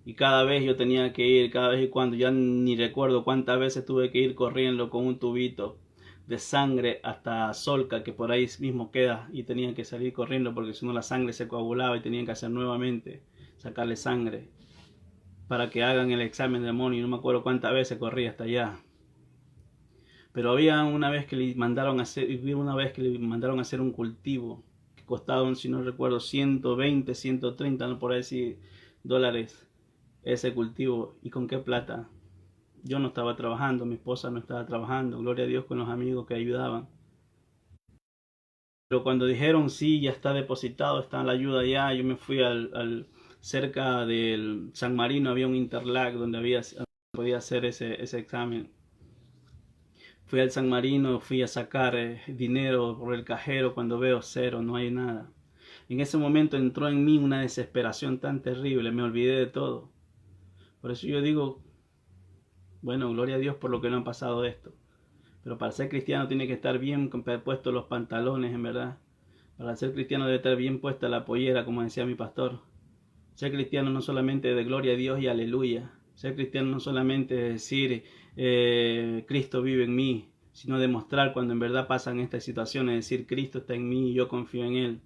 Y cada vez yo tenía que ir, cada vez y cuando, ya ni recuerdo cuántas veces tuve que ir corriendo con un tubito de sangre hasta Solca, que por ahí mismo queda, y tenía que salir corriendo porque si no la sangre se coagulaba y tenían que hacer nuevamente, sacarle sangre para que hagan el examen de amonio. No me acuerdo cuántas veces corrí hasta allá. Pero había una vez que le mandaron a hacer un cultivo que costaba, si no recuerdo, 120, 130, no por decir dólares ese cultivo. ¿Y con qué plata? Yo no estaba trabajando, mi esposa no estaba trabajando, gloria a Dios con los amigos que ayudaban. Pero cuando dijeron sí, ya está depositado, está la ayuda ya, yo me fui cerca del San Marino, había un Interlac donde podía hacer ese examen. Fui al San Marino, fui a sacar dinero por el cajero, cuando veo cero, no hay nada. En ese momento entró en mí una desesperación tan terrible, me olvidé de todo. Por eso yo digo, bueno, gloria a Dios por lo que no han pasado esto. Pero para ser cristiano tiene que estar bien puestos los pantalones, en verdad. Para ser cristiano debe estar bien puesta la pollera, como decía mi pastor. Ser cristiano no solamente de gloria a Dios y aleluya. Ser cristiano no solamente es decir, Cristo vive en mí, sino demostrar cuando en verdad pasan estas situaciones, decir, Cristo está en mí y yo confío en Él.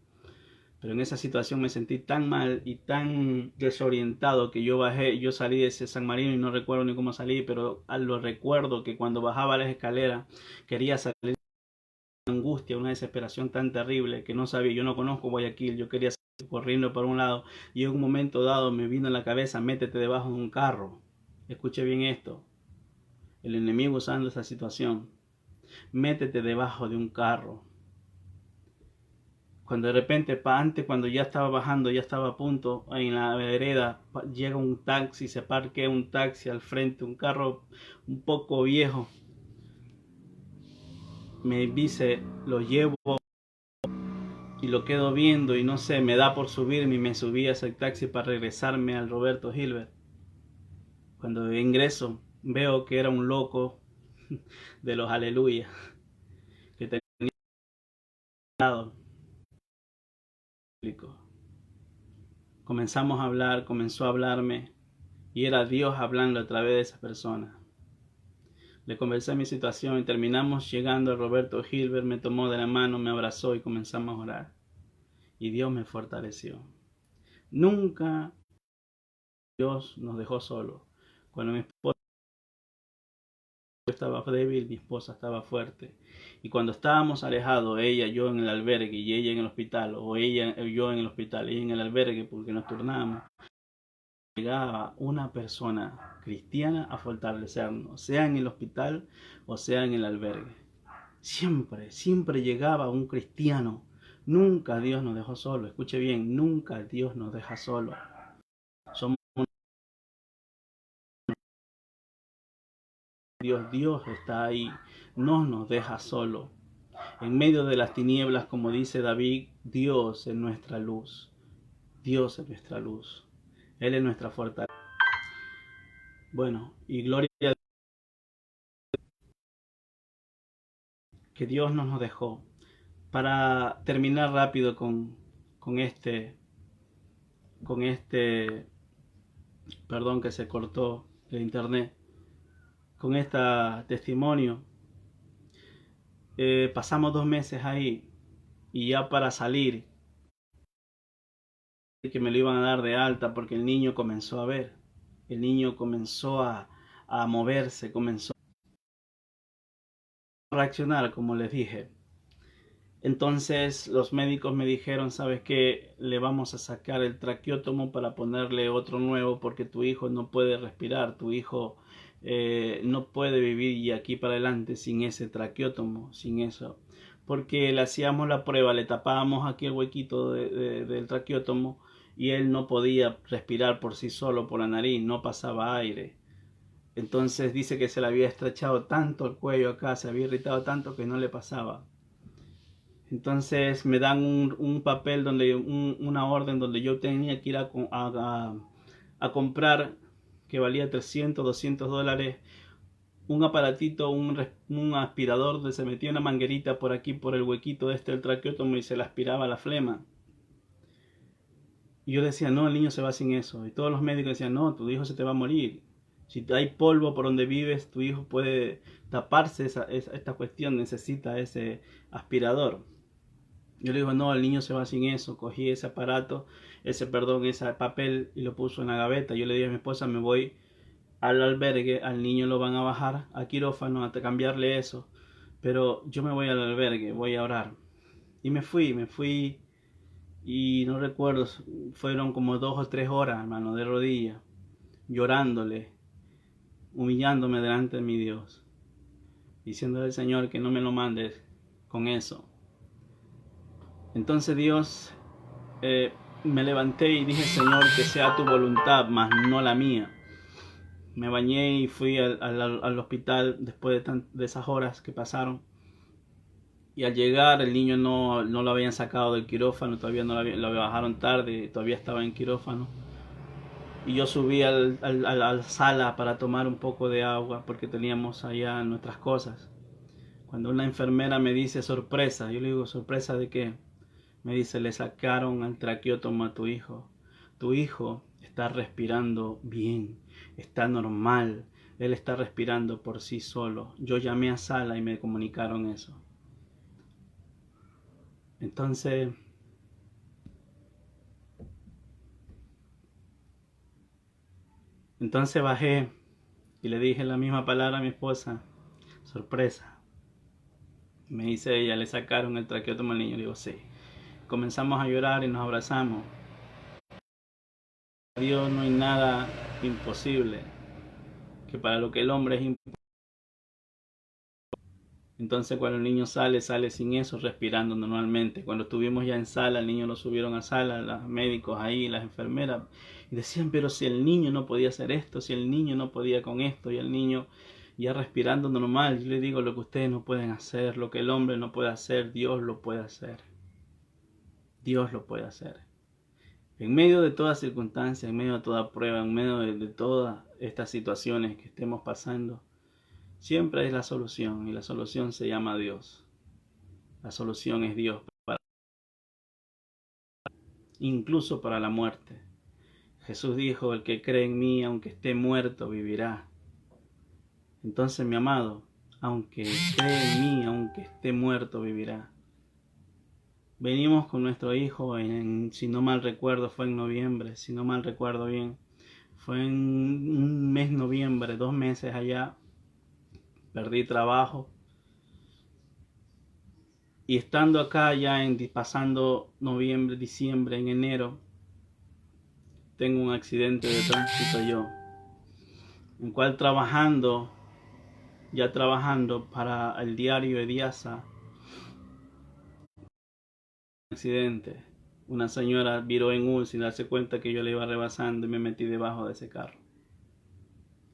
Pero en esa situación me sentí tan mal y tan desorientado que yo salí de ese San Marino y no recuerdo ni cómo salí, pero lo recuerdo que cuando bajaba las escaleras quería salir, una angustia, una desesperación tan terrible que no sabía, yo no conozco Guayaquil, yo quería salir corriendo por un lado y en un momento dado me vino en la cabeza, métete debajo de un carro. Escuche bien esto, el enemigo usando esa situación, métete debajo de un carro. Cuando de repente, antes, cuando ya estaba bajando, ya estaba a punto, en la vereda, llega un taxi, se parquea un taxi al frente, un carro un poco viejo. Me dice, lo llevo y lo quedo viendo y no sé, me da por subirme y me subí a ese taxi para regresarme al Roberto Hilbert. Cuando ingreso, veo que era un loco de los aleluya, que tenía lado. Comenzamos a hablar, comenzó a hablarme y era Dios hablando a través de esa persona. Le conversé mi situación y terminamos llegando a Roberto Hilbert, me tomó de la mano, me abrazó y comenzamos a orar. Y Dios me fortaleció. Nunca Dios nos dejó solos. Cuando mi esposa estaba débil, mi esposa estaba fuerte. Y cuando estábamos alejados, ella, yo en el albergue y ella en el hospital, o ella, yo en el hospital, ella en el albergue porque nos turnábamos, llegaba una persona cristiana a fortalecernos, sea en el hospital o sea en el albergue. Siempre llegaba un cristiano. Nunca Dios nos dejó solo. Escuche bien, nunca Dios nos deja solo. Somos Dios está ahí. No nos deja solo. En medio de las tinieblas, como dice David, Dios es nuestra luz. Dios es nuestra luz. Él es nuestra fortaleza. Bueno, y gloria a Dios que Dios no nos dejó. Para terminar rápido con este, perdón que se cortó el internet, con este testimonio, pasamos 2 meses ahí y ya para salir, que me lo iban a dar de alta porque el niño comenzó a ver, el niño comenzó a moverse, comenzó a reaccionar, como les dije. Entonces los médicos me dijeron, ¿sabes qué? Le vamos a sacar el traqueótomo para ponerle otro nuevo porque tu hijo no puede respirar, tu hijo no puede vivir y aquí para adelante sin ese traqueótomo, sin eso. Porque le hacíamos la prueba, le tapábamos aquí el huequito del traqueótomo y él no podía respirar por sí solo por la nariz, no pasaba aire. Entonces dice que se le había estrechado tanto el cuello acá, se había irritado tanto que no le pasaba. Entonces me dan un papel donde una orden donde yo tenía que ir a comprar, que valía 300, 200 dólares, un aparatito, un aspirador donde se metía una manguerita por aquí, por el huequito del traqueótomo y se le aspiraba la flema. Y yo decía, no, el niño se va sin eso. Y todos los médicos decían, no, tu hijo se te va a morir. Si hay polvo por donde vives, tu hijo puede taparse esta cuestión, necesita ese aspirador. Yo le digo, no, el niño se va sin eso. Cogí ese aparato, ese papel y lo puso en la gaveta. Yo le dije a mi esposa, me voy al albergue, al niño lo van a bajar a quirófano a cambiarle eso. Pero yo me voy al albergue, voy a orar. Y me fui y no recuerdo, fueron como 2 o 3 horas, hermano, de rodillas, llorándole, humillándome delante de mi Dios, diciéndole al Señor que no me lo mandes con eso. Entonces Dios, me levanté y dije, Señor, que sea tu voluntad, mas no la mía. Me bañé y fui al hospital después de esas horas que pasaron. Y al llegar el niño no lo habían sacado del quirófano, todavía no lo bajaron tarde, todavía estaba en quirófano. Y yo subí a la sala para tomar un poco de agua porque teníamos allá nuestras cosas. Cuando una enfermera me dice sorpresa, yo le digo, ¿sorpresa de qué? Me dice, le sacaron al traqueótomo a tu hijo. Tu hijo está respirando bien, está normal, él está respirando por sí solo. Yo llamé a sala y me comunicaron eso. Entonces, Entonces bajé y le dije la misma palabra a mi esposa. Sorpresa. Me dice ella, ¿le sacaron el traqueotomo al niño? Le digo, sí. Comenzamos a llorar y nos abrazamos. Para Dios no hay nada imposible, que para lo que el hombre es imposible. Entonces cuando el niño sale sin eso, respirando normalmente. Cuando estuvimos ya en sala, el niño lo subieron a sala, los médicos ahí, las enfermeras, y decían, pero si el niño no podía hacer esto, si el niño no podía con esto, y el niño ya respirando normal. Yo le digo, lo que ustedes no pueden hacer, lo que el hombre no puede hacer, Dios lo puede hacer. Dios lo puede hacer. En medio de toda circunstancia, en medio de toda prueba, en medio de todas estas situaciones que estemos pasando, siempre es la solución, y la solución se llama Dios. La solución es Dios, incluso para la muerte. Jesús dijo, el que cree en mí, aunque esté muerto, vivirá. Entonces, mi amado, aunque cree en mí, aunque esté muerto, vivirá. Venimos con nuestro hijo, si no mal recuerdo, fue en noviembre, si no mal recuerdo bien. Fue en un mes noviembre, 2 meses allá. Perdí trabajo. Y estando acá ya pasando noviembre, diciembre, en enero, tengo un accidente de tránsito yo, en cual ya trabajando para el diario Ediasa, accidente. Una señora viró en U sin darse cuenta que yo le iba rebasando y me metí debajo de ese carro.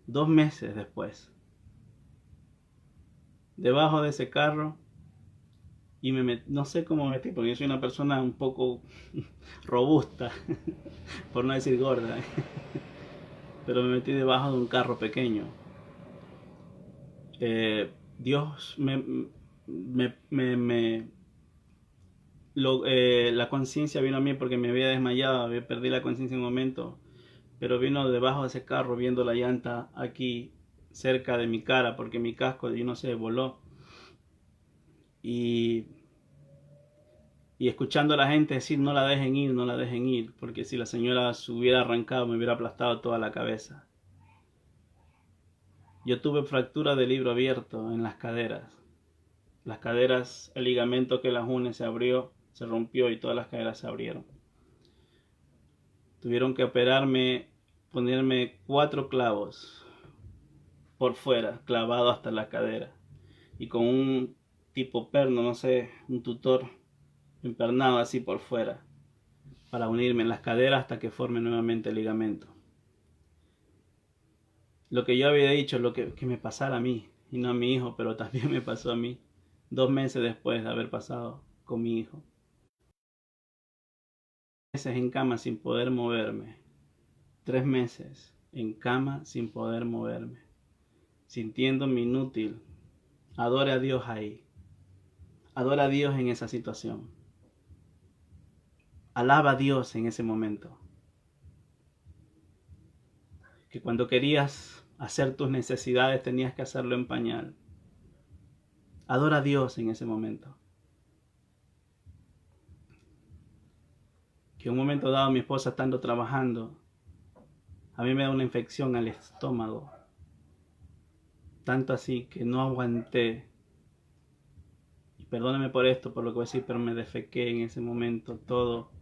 2 meses después, debajo de ese carro, y no sé cómo me metí, porque yo soy una persona un poco robusta, por no decir gorda, pero me metí debajo de un carro pequeño. Dios la conciencia vino a mí porque me había desmayado, perdí la conciencia en un momento, pero vino debajo de ese carro viendo la llanta aquí cerca de mi cara, porque mi casco, yo no sé, voló. Y escuchando a la gente decir, no la dejen ir, no la dejen ir, porque si la señora se hubiera arrancado me hubiera aplastado toda la cabeza. Yo tuve fractura de libro abierto en las caderas. Las caderas, el ligamento que las une se abrió, se rompió y todas las caderas se abrieron. Tuvieron que operarme, ponerme 4 clavos por fuera, clavado hasta la cadera. Y con un tipo perno, no sé, un tutor empernado así por fuera, para unirme en las caderas hasta que forme nuevamente el ligamento. Lo que yo había dicho, lo que me pasara a mí, y no a mi hijo, pero también me pasó a mí, 2 meses después de haber pasado con mi hijo. Meses en cama sin poder moverme. 3 meses en cama sin poder moverme, sintiéndome inútil. Adore a Dios ahí. Adora a Dios en esa situación. Alaba a Dios en ese momento. Que cuando querías hacer tus necesidades tenías que hacerlo en pañal. Adora a Dios en ese momento. Que en un momento dado mi esposa estando trabajando, a mí me da una infección al estómago. Tanto así que no aguanté. Y perdóname por esto, por lo que voy a decir, pero me defequé en ese momento todo.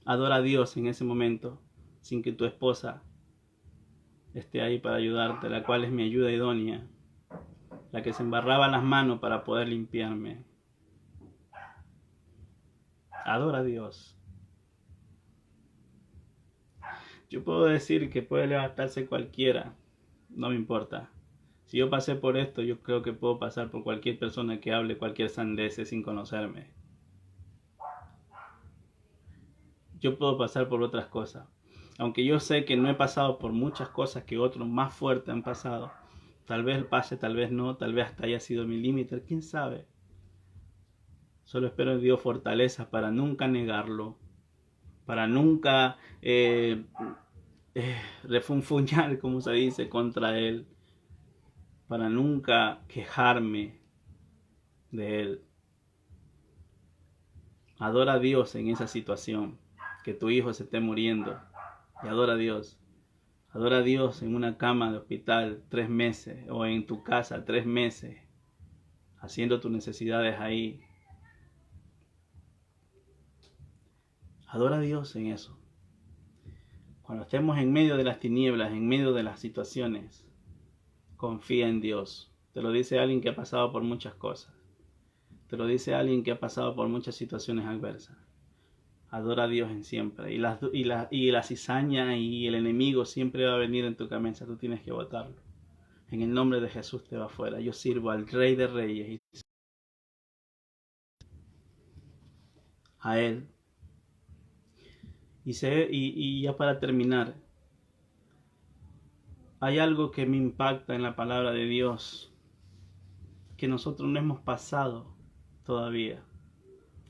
Adora a Dios en ese momento, sin que tu esposa esté ahí para ayudarte, la cual es mi ayuda idónea, la que se embarraba las manos para poder limpiarme. Adora a Dios. Yo puedo decir que puede levantarse cualquiera, no me importa. Si yo pasé por esto, yo creo que puedo pasar por cualquier persona que hable cualquier sandez sin conocerme. Yo puedo pasar por otras cosas. Aunque yo sé que no he pasado por muchas cosas que otros más fuertes han pasado. Tal vez pase, tal vez no, tal vez hasta haya sido mi límite, quién sabe. Solo espero en Dios fortaleza para nunca negarlo, para nunca refunfuñar, como se dice, contra Él, para nunca quejarme de Él. Adora a Dios en esa situación, que tu hijo se esté muriendo, y adora a Dios. Adora a Dios en una cama de hospital 3 meses o en tu casa 3 meses, haciendo tus necesidades ahí. Adora a Dios en eso. Cuando estemos en medio de las tinieblas, en medio de las situaciones, confía en Dios. Te lo dice alguien que ha pasado por muchas cosas. Te lo dice alguien que ha pasado por muchas situaciones adversas. Adora a Dios en siempre. Y la cizaña y el enemigo siempre va a venir en tu cabeza. Tú tienes que botarlo. En el nombre de Jesús te va fuera. Yo sirvo al Rey de Reyes. A Él. Y ya para terminar, hay algo que me impacta en la palabra de Dios que nosotros no hemos pasado todavía.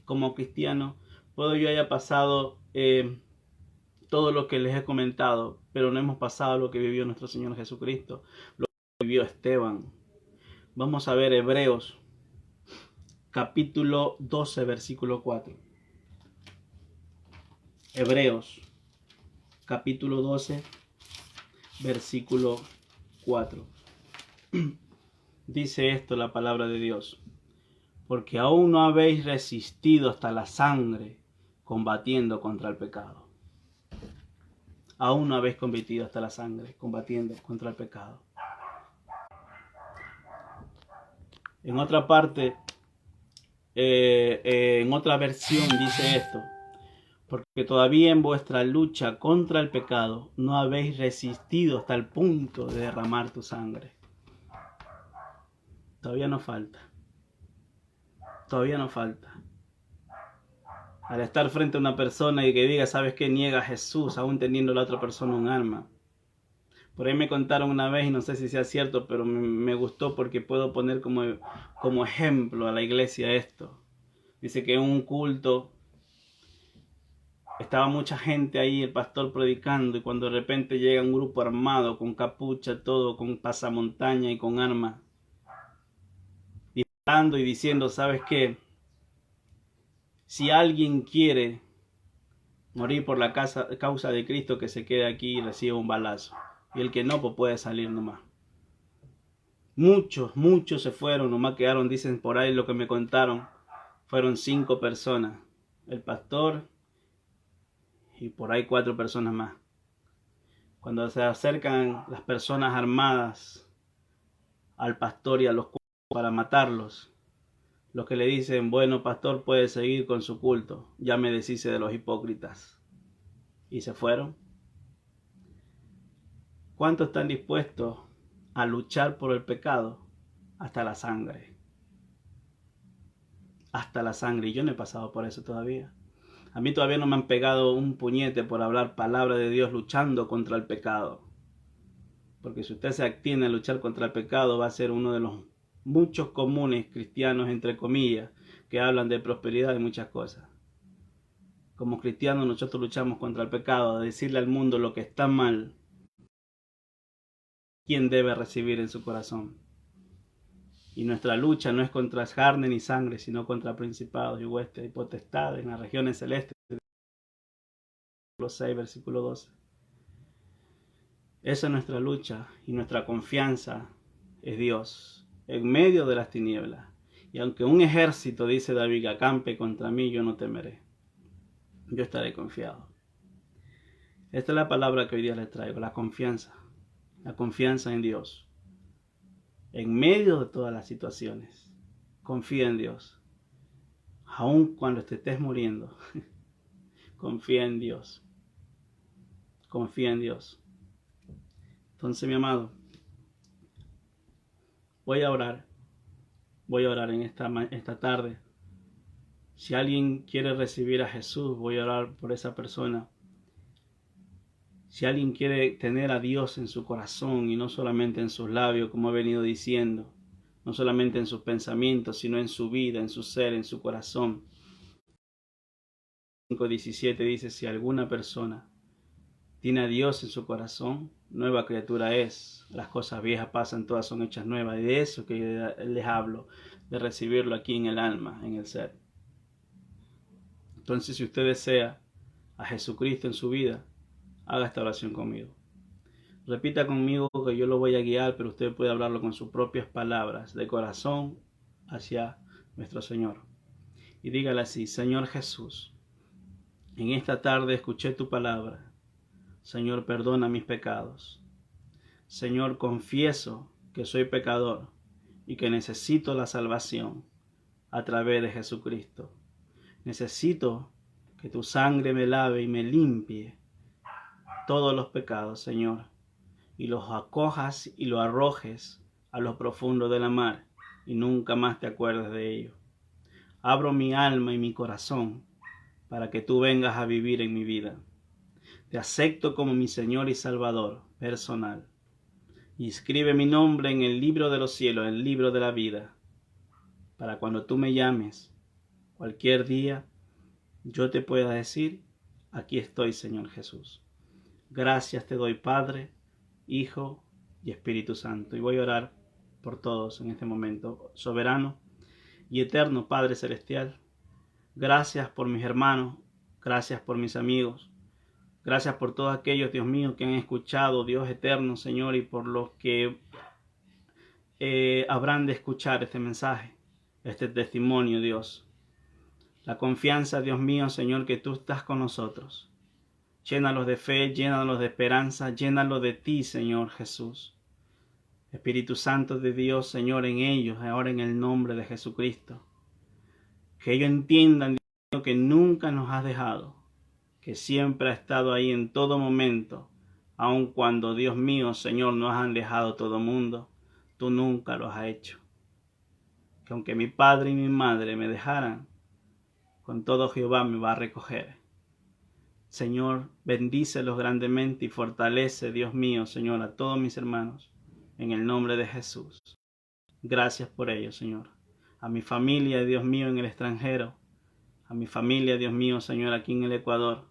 Como cristiano, puedo yo haya pasado todo lo que les he comentado, pero no hemos pasado lo que vivió nuestro Señor Jesucristo, lo que vivió Esteban. Vamos a ver Hebreos, capítulo 12, versículo 4. Hebreos, capítulo 12, versículo 4. Dice esto la palabra de Dios: porque aún no habéis resistido hasta la sangre combatiendo contra el pecado. Aún no habéis combatido hasta la sangre combatiendo contra el pecado. En otra parte, en otra versión dice esto: porque todavía en vuestra lucha contra el pecado no habéis resistido hasta el punto de derramar tu sangre. Todavía nos falta. Todavía nos falta. Al estar frente a una persona y que diga, ¿sabes qué? Niega a Jesús, aún teniendo la otra persona un arma. Por ahí me contaron una vez, y no sé si sea cierto, pero me gustó porque puedo poner como ejemplo a la iglesia esto. Dice que en un culto estaba mucha gente ahí, el pastor predicando, y cuando de repente llega un grupo armado, con capucha, todo, con pasamontaña y con armas, disparando y diciendo, ¿sabes qué? Si alguien quiere morir por la causa de Cristo, que se quede aquí y reciba un balazo. Y el que no, pues puede salir nomás. Muchos se fueron, nomás quedaron, dicen por ahí lo que me contaron, fueron 5 personas. El pastor y por ahí 4 personas más. Cuando se acercan las personas armadas al pastor y a los cuerpos para matarlos, los que le dicen, bueno, pastor, puede seguir con su culto, ya me deshice de los hipócritas. Y se fueron. ¿Cuántos están dispuestos a luchar por el pecado hasta la sangre? Hasta la sangre. Y yo no he pasado por eso todavía. A mí todavía no me han pegado un puñete por hablar palabra de Dios luchando contra el pecado. Porque si usted se atiene a luchar contra el pecado, va a ser uno de los muchos comunes cristianos, entre comillas, que hablan de prosperidad y muchas cosas. Como cristianos nosotros luchamos contra el pecado, a decirle al mundo lo que está mal, quién debe recibir en su corazón. Y nuestra lucha no es contra carne ni sangre, sino contra principados y huestes y potestades en las regiones celestes. Versículo 6, versículo 12. Esa es nuestra lucha, y nuestra confianza es Dios, en medio de las tinieblas. Y aunque un ejército, dice David, acampe contra mí, yo no temeré. Yo estaré confiado. Esta es la palabra que hoy día les traigo, la confianza. La confianza en Dios. En medio de todas las situaciones, confía en Dios. Aun cuando te estés muriendo, confía en Dios. Confía en Dios. Entonces, mi amado, voy a orar. Voy a orar en esta tarde. Si alguien quiere recibir a Jesús, voy a orar por esa persona. Si alguien quiere tener a Dios en su corazón y no solamente en sus labios, como he venido diciendo, no solamente en sus pensamientos, sino en su vida, en su ser, en su corazón. 5:17 dice, si alguna persona tiene a Dios en su corazón, nueva criatura es. Las cosas viejas pasan, todas son hechas nuevas. Y de eso que les hablo, de recibirlo aquí en el alma, en el ser. Entonces, si usted desea a Jesucristo en su vida, haga esta oración conmigo. Repita conmigo que yo lo voy a guiar, pero usted puede hablarlo con sus propias palabras, de corazón hacia nuestro Señor. Y dígale así: Señor Jesús, en esta tarde escuché tu palabra. Señor, perdona mis pecados. Señor, confieso que soy pecador y que necesito la salvación a través de Jesucristo. Necesito que tu sangre me lave y me limpie todos los pecados, Señor, y los acojas y los arrojes a lo profundo de la mar y nunca más te acuerdes de ello. Abro mi alma y mi corazón para que tú vengas a vivir en mi vida. Te acepto como mi Señor y Salvador personal. Y escribe mi nombre en el libro de los cielos, en el libro de la vida, para cuando tú me llames cualquier día, yo te pueda decir: aquí estoy, Señor Jesús. Gracias te doy, Padre, Hijo y Espíritu Santo. Y voy a orar por todos en este momento. Soberano y eterno Padre Celestial, gracias por mis hermanos, gracias por mis amigos, gracias por todos aquellos, Dios mío, que han escuchado, Dios eterno, Señor, y por los que habrán de escuchar este mensaje, este testimonio, Dios. La confianza, Dios mío, Señor, que tú estás con nosotros. Llénalos de fe, llénalos de esperanza, llénalos de ti, Señor Jesús. Espíritu Santo de Dios, Señor, en ellos, ahora en el nombre de Jesucristo. Que ellos entiendan, Dios mío, que nunca nos has dejado, que siempre ha estado ahí en todo momento, aun cuando, Dios mío, Señor, nos han dejado todo mundo, tú nunca lo has hecho. Que aunque mi padre y mi madre me dejaran, con todo Jehová me va a recoger. Señor, bendícelos grandemente y fortalece, Dios mío, Señor, a todos mis hermanos, en el nombre de Jesús. Gracias por ello, Señor. A mi familia, Dios mío, en el extranjero, a mi familia, Dios mío, Señor, aquí en el Ecuador,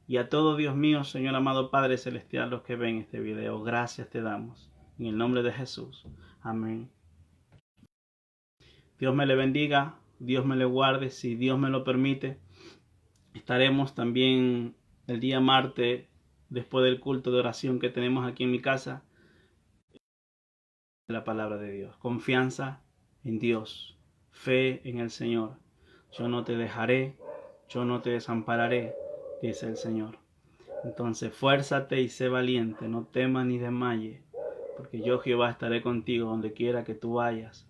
y a todo, Dios mío, Señor amado Padre Celestial, los que ven este video, gracias te damos, en el nombre de Jesús. Amén. Dios me le bendiga, Dios me le guarde, si Dios me lo permite. Estaremos también el día martes, después del culto de oración que tenemos aquí en mi casa, la palabra de Dios. Confianza en Dios, fe en el Señor. Yo no te dejaré, yo no te desampararé, dice el Señor. Entonces, fuérzate y sé valiente, no temas ni desmayes, porque yo Jehová estaré contigo donde quiera que tú vayas.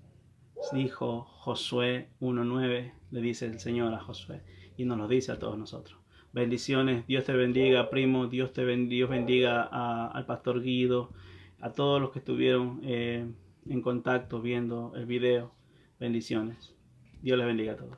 Dijo Josué 1:9, le dice el Señor a Josué, y nos lo dice a todos nosotros. Bendiciones, Dios te bendiga, primo, Dios bendiga al pastor Guido, a todos los que estuvieron en contacto viendo el video. Bendiciones. Dios les bendiga a todos.